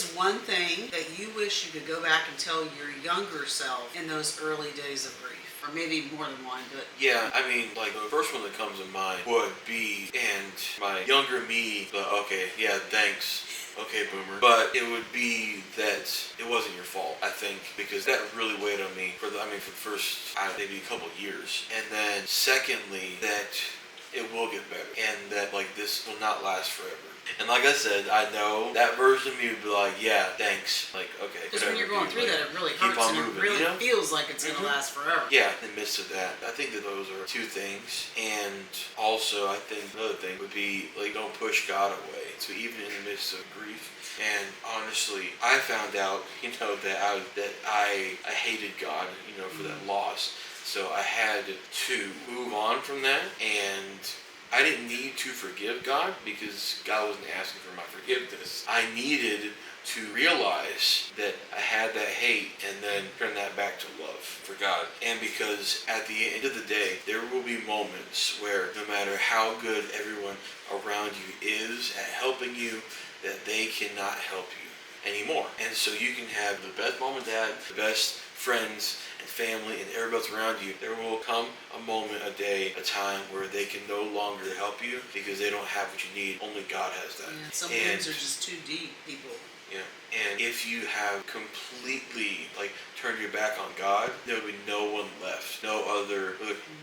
is one thing that you wish you could go back and tell your younger self in those early days of grief? Or maybe more than one, but... Yeah, I mean, like, the first one that comes to mind would be, and my younger me, okay, yeah, thanks. Okay, boomer. But it would be that it wasn't your fault, I think, because that really weighed on me for the first, maybe a couple of years. And then secondly, that it will get better. And that, like, this will not last forever. And like I said, I know that version of me would be like, yeah, thanks. Like, okay. Because when you're going through that, it really hurts and it really feels like it's going to last forever. Yeah, in the midst of that. I think that those are two things. And also, I think another thing would be, like, don't push God away. So even in the midst of grief. And honestly, I found out, that I hated God, for that loss. So I had to move on from that, and I didn't need to forgive God because God wasn't asking for my forgiveness. I needed to realize that I had that hate and then turn that back to love for God. And because at the end of the day, there will be moments where no matter how good everyone around you is at helping you, that they cannot help you anymore. And so you can have the best mom and dad, the best friends and family and everybody else around you. There will come a moment, a day, a time where they can no longer help you because they don't have what you need. Only God has that. Yeah, some things are just too deep, people. Yeah. And if you have completely turned your back on God, there will be no one left, no other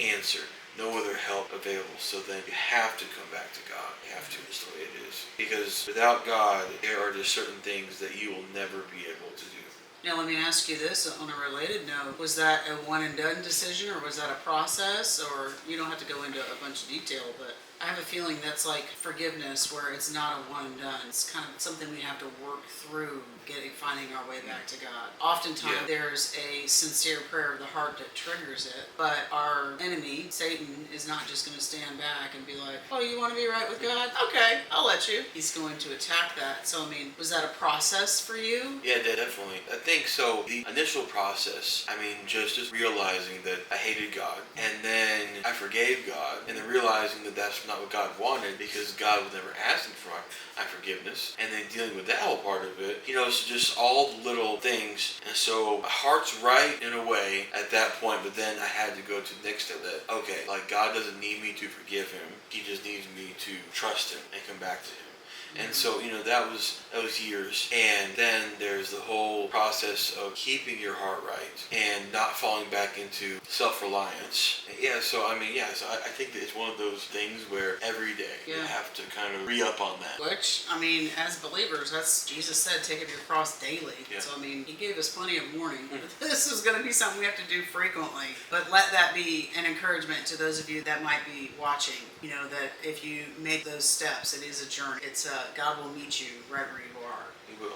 answer, no other help available. So then you have to come back to God. You have to. It's the way it is. Because without God, there are just certain things that you will never be able to do. Now let me ask you this on a related note. Was that a one and done decision, or was that a process? Or you don't have to go into a bunch of detail, but I have a feeling that's like forgiveness, where it's not a one and done. It's kind of something we have to work through, finding our way back to God. Oftentimes there's a sincere prayer of the heart that triggers it, but our enemy, Satan, is not just going to stand back and be like, oh, you want to be right with God? Okay, I'll let you. He's going to attack that. So, was that a process for you? Yeah, definitely. I think so. The initial process, just realizing that I hated God, and then I forgave God, and then realizing that that's not what God wanted because God was never asking for my forgiveness, and then dealing with that whole part of it, so just all the little things. And so my heart's right in a way at that point, but then I had to go to the next step that, okay, God doesn't need me to forgive him. He just needs me to trust him and come back to him. And so, that was years. And then there's the whole process of keeping your heart right and not falling back into self-reliance. So I think that it's one of those things where every day you have to kind of re-up on that. Which, as believers, that's Jesus said, take up your cross daily. Yeah. So, he gave us plenty of warning. This is going to be something we have to do frequently. But let that be an encouragement to those of you that might be watching, that if you make those steps, it is a journey. It's God will meet you right where you are. He will.